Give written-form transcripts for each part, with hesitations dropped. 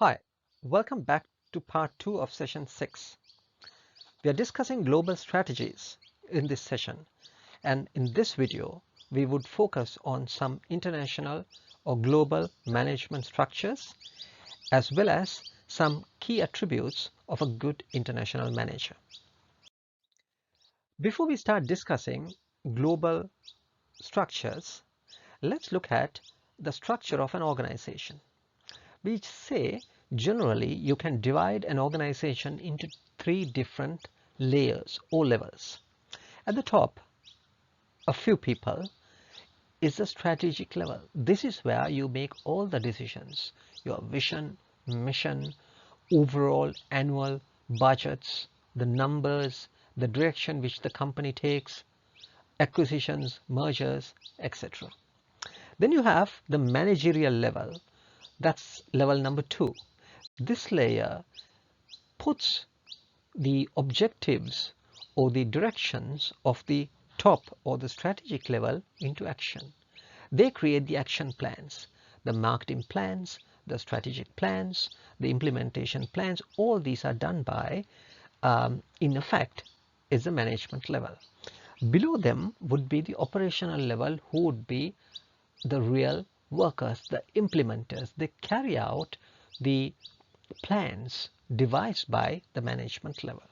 Hi, welcome back to part 2 of session 6. We are discussing global strategies in this session, and in this video we would focus on some international or global management structures as well as some key attributes of a good international manager. Before we start discussing global structures, let's look at the structure of an organization. We say generally you can divide an organization into 3 different layers or levels. At the top, a few people, is the strategic level. This is where you make all the decisions, your vision, mission, overall annual budgets, the numbers, the direction which the company takes, acquisitions, mergers, etc. Then you have the managerial level. That's level number 2. This layer puts the objectives or the directions of the top or the strategic level into action. They create the action plans, the marketing plans, the strategic plans, the implementation plans. All these are done by, in effect, is the management level. Below them would be the operational level, who would be the real workers, the implementers. They carry out the plans devised by the management level.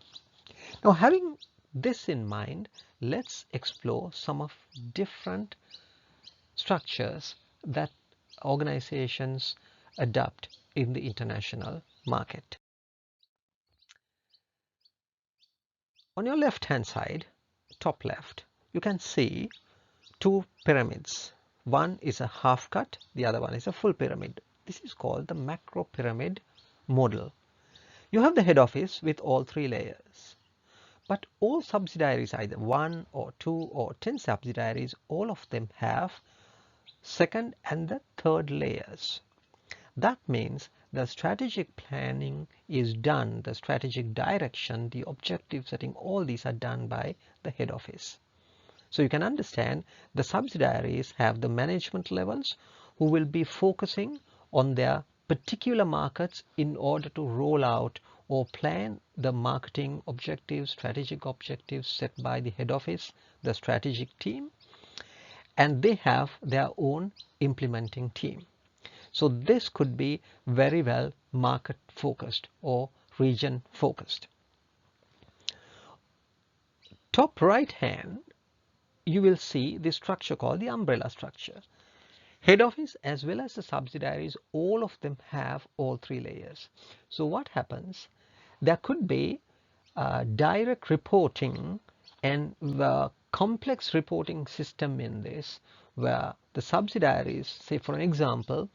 Now, having this in mind, let's explore some of different structures that organizations adopt in the international market. On your left hand side, top left, you can see two pyramids. One is a half cut, the other one is a full pyramid. This is called the macro pyramid model. You have the head office with all 3 layers. But all subsidiaries, either 1 or 2 or 10 subsidiaries, all of them have second and the third layers. That means the strategic planning is done, the strategic direction, the objective setting, all these are done by the head office. So you can understand the subsidiaries have the management levels who will be focusing on their particular markets in order to roll out or plan the marketing objectives, strategic objectives set by the head office, the strategic team, and they have their own implementing team. So this could be very well market focused or region focused. Top right hand, you will see the structure called the umbrella structure. Head office as well as the subsidiaries, all of them have all 3 layers. So what happens? There could be direct reporting and the complex reporting system in this, where the subsidiaries, say for an example,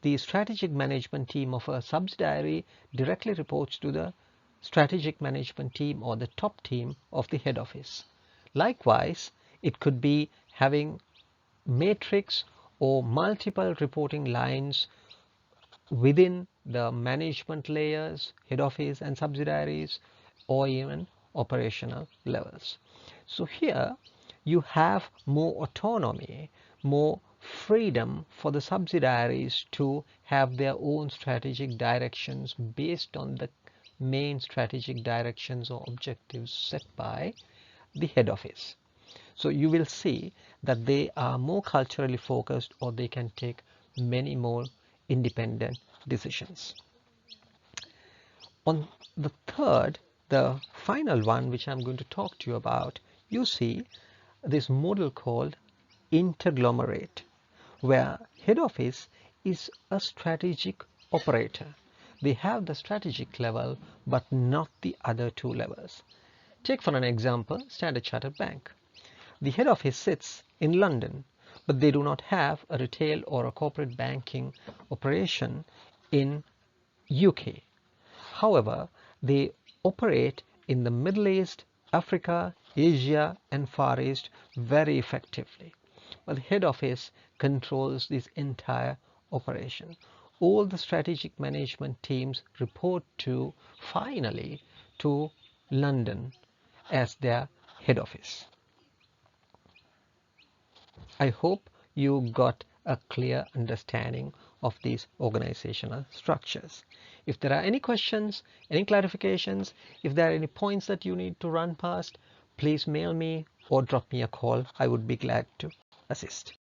the strategic management team of a subsidiary directly reports to the strategic management team or the top team of the head office. Likewise, it could be having matrix or multiple reporting lines within the management layers, head office and subsidiaries, or even operational levels. So here you have more autonomy, more freedom for the subsidiaries to have their own strategic directions based on the main strategic directions or objectives set by the head office. So you will see that they are more culturally focused, or they can take many more independent decisions. On the third, the final one, which I'm going to talk to you about, you see this model called interglomerate, where head office is a strategic operator. They have the strategic level but not the other 2 levels. Take for an example Standard Chartered Bank. The head office sits in London, but they do not have a retail or a corporate banking operation in UK. However, they operate in the Middle East, Africa, Asia and Far East very effectively. But the head office controls this entire operation. All the strategic management teams report to, finally, to London as their head office. I hope you got a clear understanding of these organizational structures. If there are any questions, any clarifications, if there are any points that you need to run past, please mail me or drop me a call. I would be glad to assist.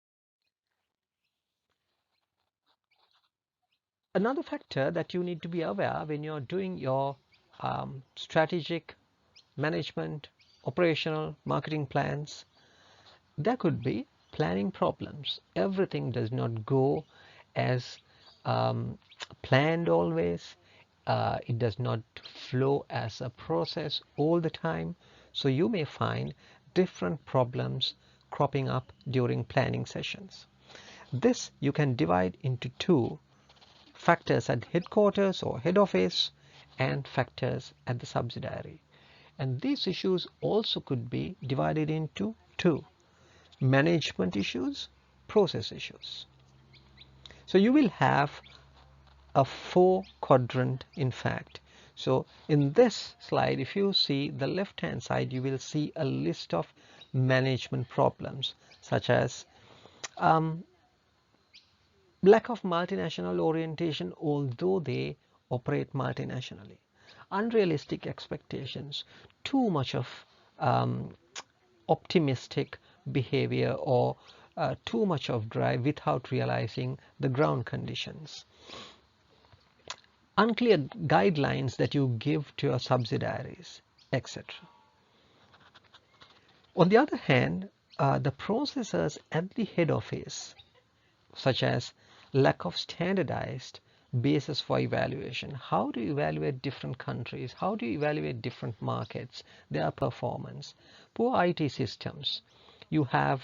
Another factor that you need to be aware when you're doing your strategic management, operational, marketing plans, there could be planning problems. Everything does not go as planned always. It does not flow as a process all the time. So you may find different problems cropping up during planning sessions. This you can divide into two: factors at headquarters or head office and factors at the subsidiary. And these issues also could be divided into two: management issues, process issues. So you will have a 4-quadrant in fact. So in this slide, if you see the left hand side, you will see a list of management problems such as lack of multinational orientation although they operate multinationally, unrealistic expectations, too much of optimistic behavior, or too much of drive without realizing the ground conditions, unclear guidelines that you give to your subsidiaries, etc. On the other hand, the processes at the head office, such as lack of standardized basis for evaluation. How do you evaluate different countries? How do you evaluate different markets, their performance? Poor IT systems. You have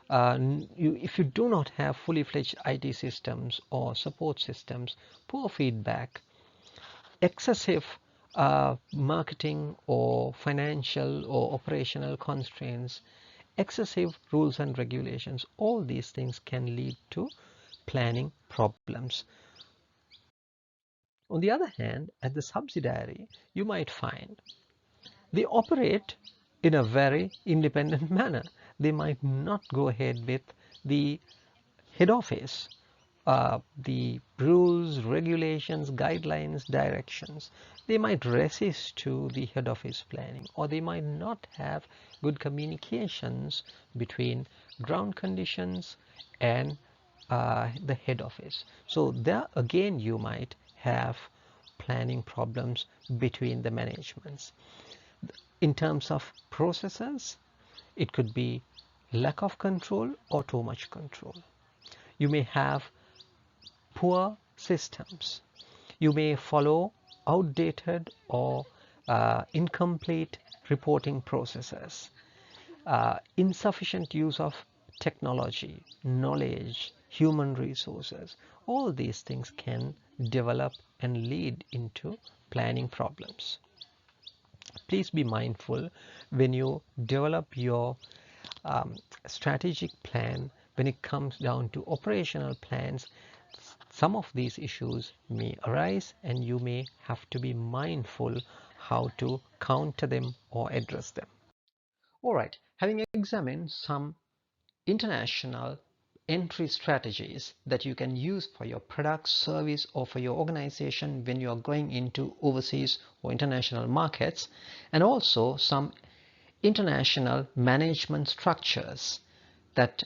if you do not have fully fledged IT systems or support systems, poor feedback, excessive marketing or financial or operational constraints, excessive rules and regulations, all these things can lead to planning problems. On the other hand, at the subsidiary, you might find they operate in a very independent manner. They might not go ahead with the head office, the rules, regulations, guidelines, directions. They might resist to the head office planning, or they might not have good communications between ground conditions and the head office. So there again you might have planning problems between the managements. In terms of processes, it could be lack of control or too much control. You may have poor systems. You may follow outdated or incomplete reporting processes, insufficient use of technology, knowledge, human resources. All these things can develop and lead into planning problems. Please be mindful when you develop your strategic plan. When it comes down to operational plans, some of these issues may arise and you may have to be mindful how to counter them or address them. All right, having examined some international entry strategies that you can use for your product, service, or for your organization when you are going into overseas or international markets, and also some international management structures that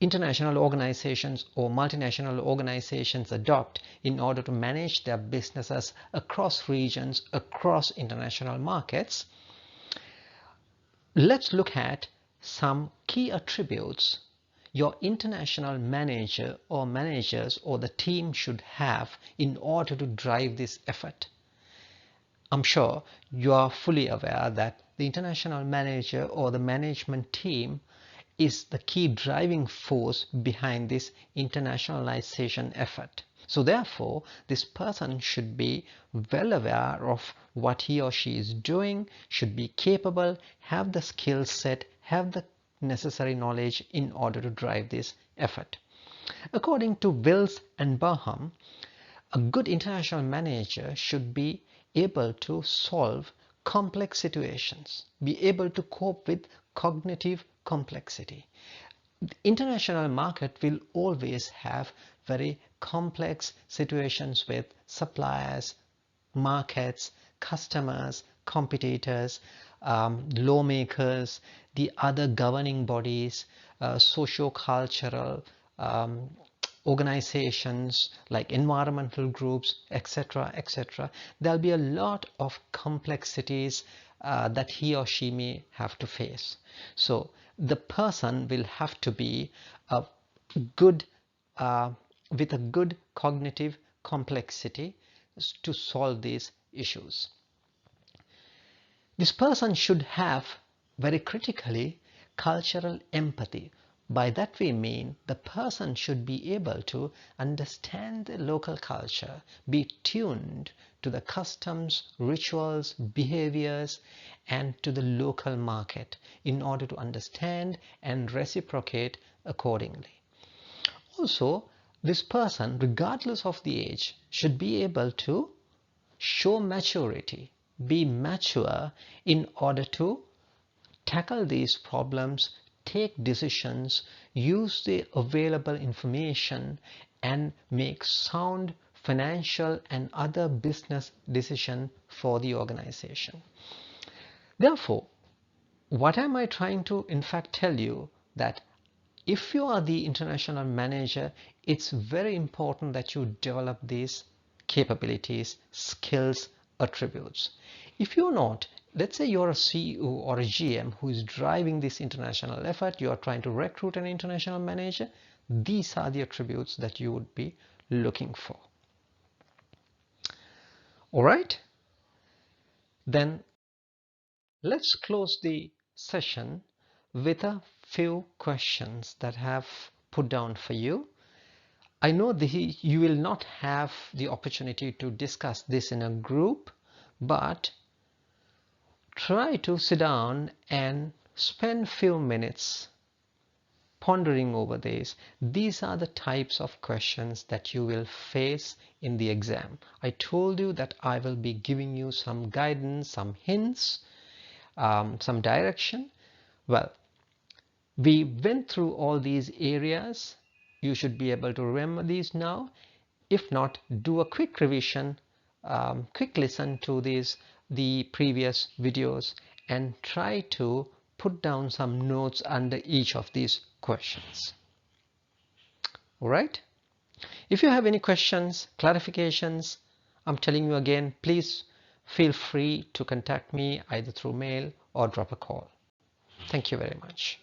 international organizations or multinational organizations adopt in order to manage their businesses across regions, across international markets. Let's look at some key attributes your international manager or managers or the team should have in order to drive this effort. I'm sure you are fully aware that the international manager or the management team is the key driving force behind this internationalization effort. So therefore, this person should be well aware of what he or she is doing, should be capable, have the skill set, have the necessary knowledge in order to drive this effort. According to Wills and Barham, a good international manager should be able to solve complex situations, be able to cope with cognitive complexity, the international market will always have very complex situations with suppliers, markets, customers, competitors, lawmakers, the other governing bodies, socio-cultural organizations like environmental groups, etc., etc. There'll be a lot of complexities that he or she may have to face. So the person will have to be a good with a good cognitive complexity to solve these issues. This person should have, very critically, cultural empathy. By that we mean the person should be able to understand the local culture, be tuned to the customs, rituals, behaviors, and to the local market in order to understand and reciprocate accordingly. Also, this person, regardless of the age, should be able to show maturity, be mature in order to tackle these problems, take decisions, use the available information, and make sound financial and other business decisions for the organization. Therefore, what am I trying to in fact tell you? That if you are the international manager, it's very important that you develop these capabilities, skills, attributes. If you're not, let's say you're a CEO or a GM who is driving this international effort, you are trying to recruit an international manager, these are the attributes that you would be looking for. All right, then let's close the session with a few questions that I have put down for you. I know you will not have the opportunity to discuss this in a group, but try to sit down and spend few minutes pondering over this. These are the types of questions that you will face in the exam. I told you that I will be giving you some guidance, some hints, some direction. Well, we went through all these areas. You should be able to remember these now. If not, do a quick revision, quick listen to the previous videos, and try to put down some notes under each of these questions. All right. If you have any questions, clarifications, I'm telling you again, please feel free to contact me either through mail or drop a call. Thank you very much.